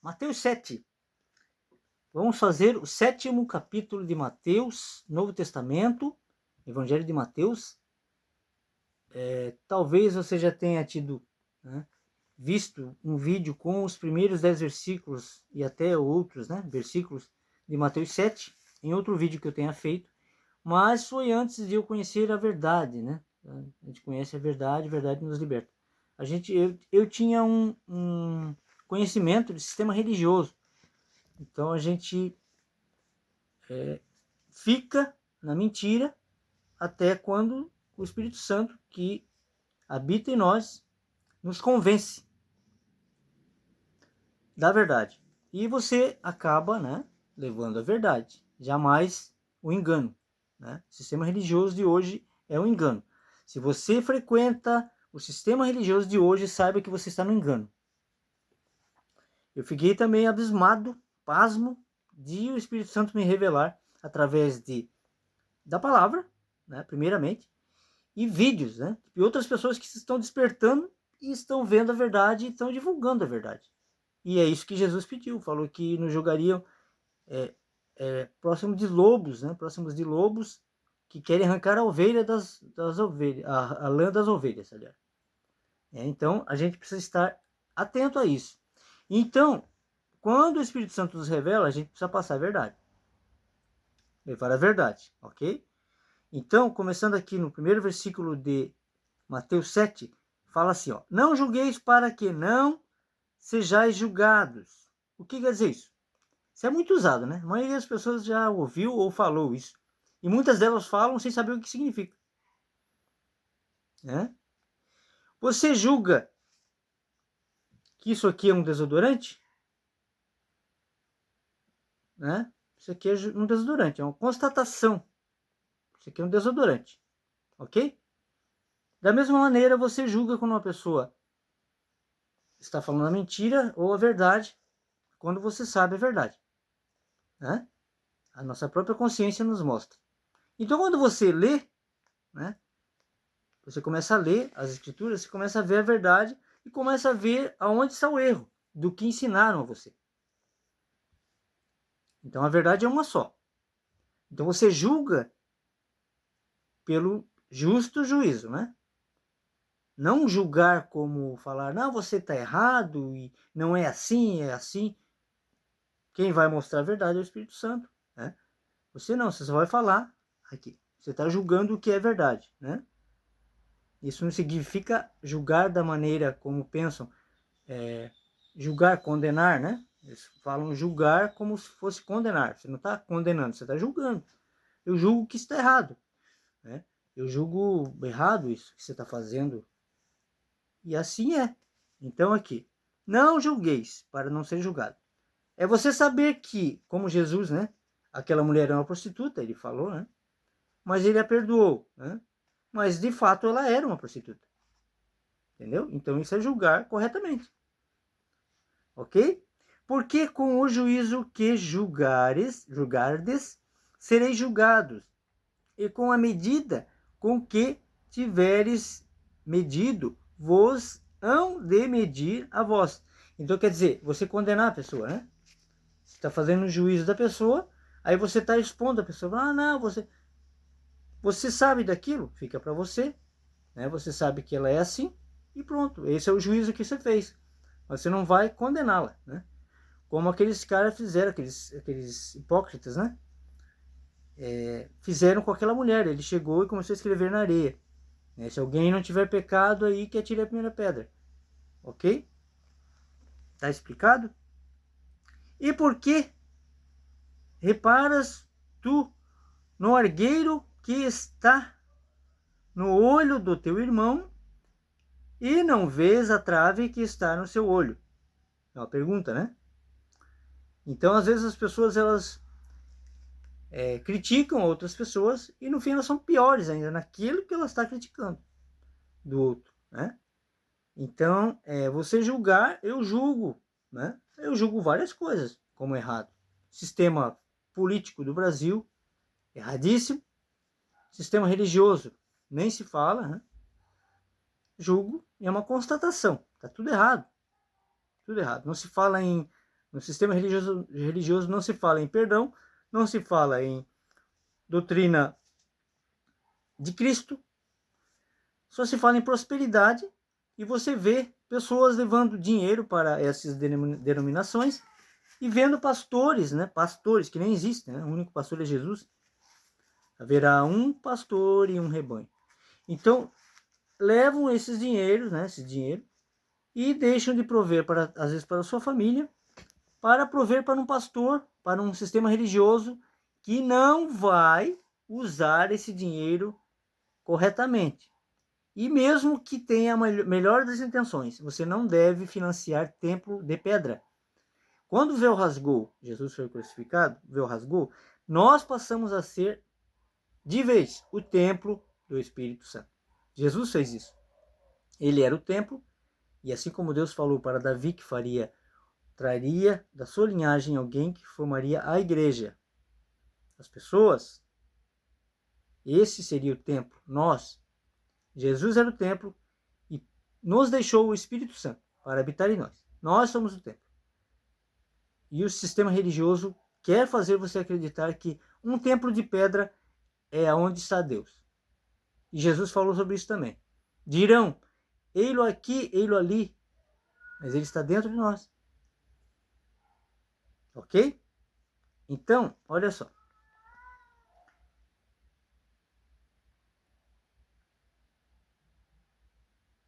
Mateus 7. Vamos fazer o 7º capítulo de Mateus, Novo Testamento, Evangelho de Mateus. Talvez você já tenha tido, visto um vídeo com os primeiros 10 versículos e até outros, versículos de Mateus 7, em outro vídeo que eu tenha feito, mas foi antes de eu conhecer a verdade, A gente conhece a verdade nos liberta. Eu tinha um conhecimento de sistema religioso, então a gente fica na mentira até quando o Espírito Santo, que habita em nós, nos convence da verdade. E você acaba, levando a verdade, jamais o engano. O sistema religioso de hoje é um engano. Se você frequenta o sistema religioso de hoje, saiba que você está no engano. Eu fiquei também abismado, pasmo, de o Espírito Santo me revelar através da palavra, primeiramente, e vídeos, de outras pessoas que se estão despertando e estão vendo a verdade e estão divulgando a verdade. E é isso que Jesus pediu, falou que nos julgariam próximos de lobos que querem arrancar a ovelha das ovelhas, a lã das ovelhas, aliás. Então, a gente precisa estar atento a isso. Então, quando o Espírito Santo nos revela, a gente precisa passar a verdade. Levar a verdade, ok? Então, começando aqui no primeiro versículo de Mateus 7, fala assim, não julgueis para que não sejais julgados. O que quer dizer isso? Isso é muito usado, A maioria das pessoas já ouviu ou falou isso. E muitas delas falam sem saber o que significa. Você julga que isso aqui é um desodorante? Isso aqui é um desodorante, é uma constatação. Isso aqui é um desodorante, ok? Da mesma maneira, você julga quando uma pessoa está falando a mentira ou a verdade, quando você sabe a verdade. A nossa própria consciência nos mostra. Então, quando você lê, você começa a ler as escrituras, você começa a ver a verdade e começa a ver aonde está o erro do que ensinaram a você. Então, a verdade é uma só. Então, você julga pelo justo juízo, Não julgar como falar, não, você está errado e não é assim, é assim. Quem vai mostrar a verdade é o Espírito Santo, Você não, você só vai falar aqui. Você está julgando o que é verdade, Isso não significa julgar da maneira como pensam, julgar, condenar, Eles falam julgar como se fosse condenar. Você não está condenando, você está julgando. Eu julgo que está errado, Eu julgo errado isso que você está fazendo. E assim é. Então aqui, não julgueis para não ser julgado. É você saber que, como Jesus, aquela mulher é uma prostituta, ele falou, mas ele a perdoou, mas de fato ela era uma prostituta. Entendeu? Então isso é julgar corretamente. Ok? Porque com o juízo que julgardes, sereis julgados, e com a medida com que tiveres medido, vos hão de medir a vós. Então quer dizer, você condenar a pessoa, Você está fazendo o juízo da pessoa, aí você está expondo a pessoa, não, você sabe daquilo, fica para você, Você sabe que ela é assim, e pronto, esse é o juízo que você fez. Você não vai condená-la, Como aqueles caras fizeram, aqueles hipócritas, fizeram com aquela mulher. Ele chegou e começou a escrever na areia. Se alguém não tiver pecado aí, que atire a primeira pedra. Ok? Tá explicado? E por que reparas tu no argueiro que está no olho do teu irmão e não vês a trave que está no seu olho? É uma pergunta, Então, às vezes as pessoas, elas criticam outras pessoas e no fim elas são piores ainda naquilo que ela está criticando do outro, Então, você julgar, eu julgo, Eu julgo várias coisas como errado. Sistema político do Brasil, erradíssimo. Sistema religioso, nem se fala, Julgo, é uma constatação, tá tudo errado. Tudo errado. Não se fala em No sistema religioso não se fala em perdão, não se fala em doutrina de Cristo, só se fala em prosperidade, e você vê pessoas levando dinheiro para essas denominações e vendo pastores, né? Pastores que nem existem, né? O único pastor é Jesus. Haverá um pastor e um rebanho. Então, levam esses dinheiros, né? Esse dinheiro, e deixam de prover, para, às vezes, para a sua família, para prover para um pastor, para um sistema religioso que não vai usar esse dinheiro corretamente. E mesmo que tenha a melhor das intenções, você não deve financiar templo de pedra. Quando o véu rasgou, Jesus foi crucificado, o véu rasgou, nós passamos a ser, de vez, o templo do Espírito Santo. Jesus fez isso. Ele era o templo, e assim como Deus falou para Davi que traria da sua linhagem alguém que formaria a igreja. As pessoas, esse seria o templo, nós. Jesus era o templo e nos deixou o Espírito Santo para habitar em nós. Nós somos o templo. E o sistema religioso quer fazer você acreditar que um templo de pedra é onde está Deus. E Jesus falou sobre isso também. Dirão, ei-lo aqui, ei-lo ali, mas ele está dentro de nós. Ok? Então, olha só.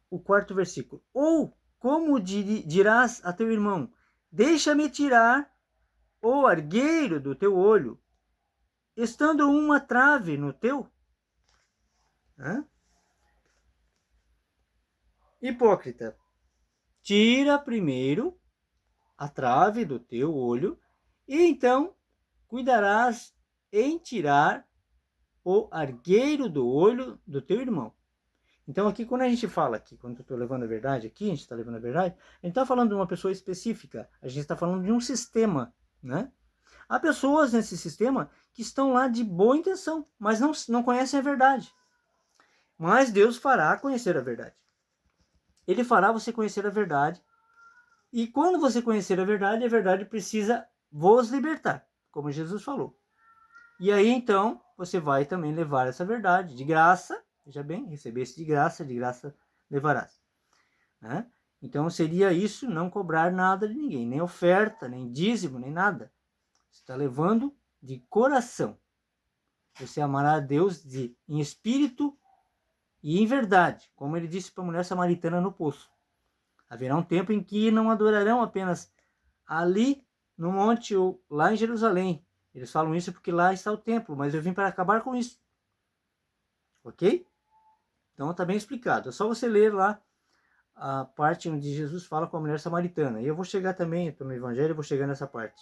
O quarto versículo. Ou como dirás a teu irmão, deixa-me tirar o argueiro do teu olho, estando uma trave no teu? Hã? Hipócrita, tira primeiro a trave do teu olho, e então cuidarás em tirar o argueiro do olho do teu irmão. Então aqui, quando a gente fala aqui, quando eu estou levando a verdade aqui, a gente está levando a verdade, a gente está falando de uma pessoa específica, a gente está falando de um sistema, né? Há pessoas nesse sistema que estão lá de boa intenção, mas não conhecem a verdade. Mas Deus fará conhecer a verdade. Ele fará você conhecer a verdade, e quando você conhecer a verdade precisa vos libertar, como Jesus falou. E aí então você vai também levar essa verdade de graça, veja bem, recebeste de graça levarás. Né? Então seria isso, não cobrar nada de ninguém, nem oferta, nem dízimo, nem nada. Você está levando de coração. Você amará a Deus em espírito e em verdade, como ele disse para a mulher samaritana no poço. Haverá um tempo em que não adorarão apenas ali no monte ou lá em Jerusalém. Eles falam isso porque lá está o templo, mas eu vim para acabar com isso. Ok? Então está bem explicado. É só você ler lá a parte onde Jesus fala com a mulher samaritana. E eu vou chegar também, estou no Evangelho, eu vou chegar nessa parte.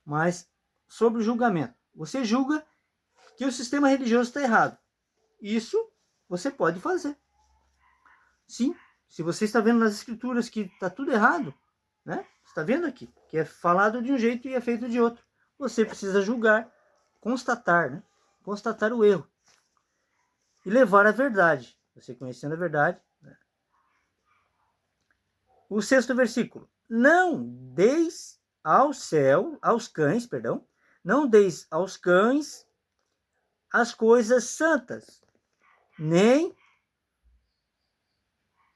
Mas sobre o julgamento. Você julga que o sistema religioso está errado. Isso você pode fazer. Sim, se você está vendo nas escrituras que está tudo errado, né? Está vendo aqui que é falado de um jeito e é feito de outro. Você precisa julgar, constatar, né? Constatar o erro e levar a verdade. Você conhecendo a verdade. Né? O sexto versículo. Não deis aos cães, não deis aos cães as coisas santas, nem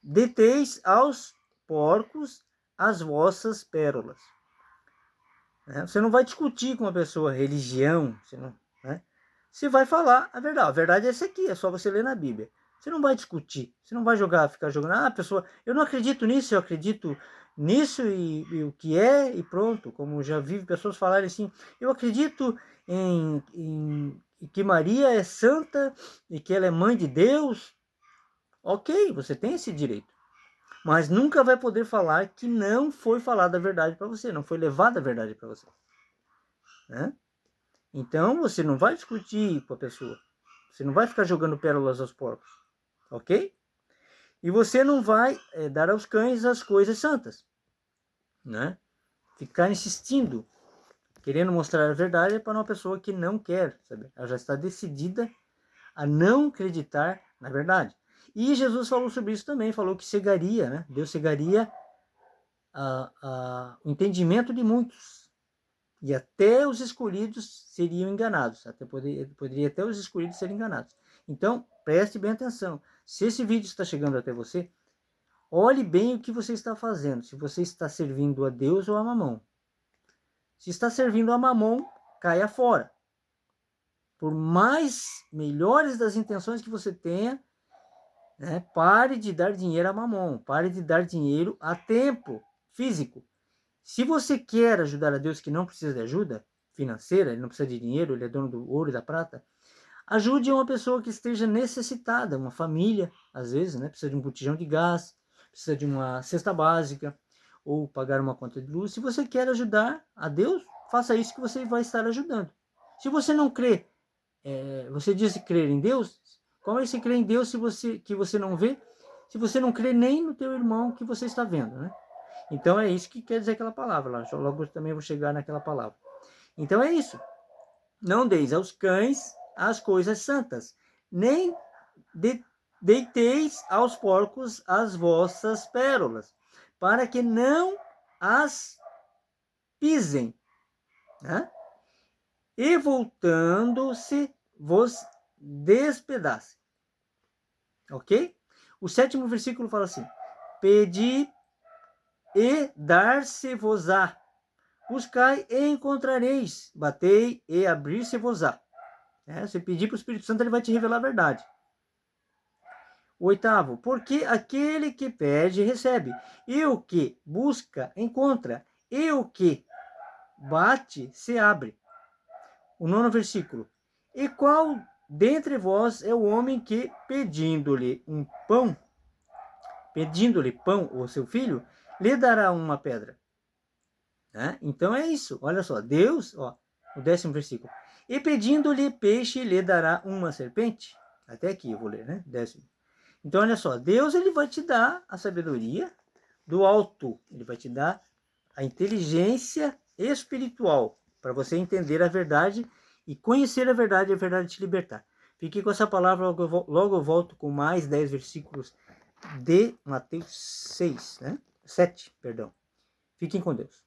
deteis aos porcos as vossas pérolas. Você não vai discutir com uma pessoa religião, você vai falar a verdade. A verdade é essa aqui, é só você ler na Bíblia. Você não vai discutir, você não vai ficar jogando, a pessoa, eu não acredito nisso, eu acredito nisso e o que é e pronto. Como já vi pessoas falarem assim, eu acredito em que Maria é santa e que ela é mãe de Deus. Ok, você tem esse direito. Mas nunca vai poder falar que não foi falada a verdade para você, não foi levada a verdade para você. Né? Então você não vai discutir com a pessoa. Você não vai ficar jogando pérolas aos porcos. Ok? E você não vai dar aos cães as coisas santas. Né? Ficar insistindo, querendo mostrar a verdade para uma pessoa que não quer saber. Ela já está decidida a não acreditar na verdade. E Jesus falou sobre isso também, falou que cegaria, né? Deus cegaria o entendimento de muitos. E até os escolhidos seriam enganados. Poderia até os escolhidos serem enganados. Então, preste bem atenção. Se esse vídeo está chegando até você, olhe bem o que você está fazendo. Se você está servindo a Deus ou a Mamon. Se está servindo a Mamon, caia fora. Por mais melhores das intenções que você tenha, né, pare de dar dinheiro a Mamon. Pare de dar dinheiro a tempo físico. Se você quer ajudar a Deus, que não precisa de ajuda financeira, ele não precisa de dinheiro, ele é dono do ouro e da prata, ajude uma pessoa que esteja necessitada, uma família, às vezes, né, precisa de um botijão de gás, precisa de uma cesta básica, ou pagar uma conta de luz. Se você quer ajudar a Deus, faça isso que você vai estar ajudando. Se você não crê, você diz crer em Deus, como é que você crê em Deus que você não vê, se você não crê nem no teu irmão que você está vendo, né? Então é isso que quer dizer aquela palavra lá. Logo eu também vou chegar naquela palavra. Então é isso. Não deis aos cães as coisas santas, nem deiteis aos porcos as vossas pérolas, para que não as pisem, né? E voltando-se vos despedacem. Ok? O 7º versículo fala assim: pedi e dar-se-vos-á. Buscai e encontrareis. Batei e abrir-se-vos-á. Você pedir para o Espírito Santo, ele vai te revelar a verdade. O 8º, porque aquele que pede, recebe. E o que busca, encontra. E o que bate, se abre. O 9º versículo. E qual dentre vós é o homem que, pedindo-lhe pão, ou seu filho, lhe dará uma pedra? Então é isso, olha só, Deus, o 10º versículo, e pedindo-lhe peixe, lhe dará uma serpente? Até aqui eu vou ler, né? 10º. Então olha só, Deus, ele vai te dar a sabedoria do alto, ele vai te dar a inteligência espiritual, para você entender a verdade e conhecer a verdade e a verdade te libertar. Fique com essa palavra, logo eu volto com mais 10 versículos de Mateus 6, né? 7, perdão. Fiquem com Deus.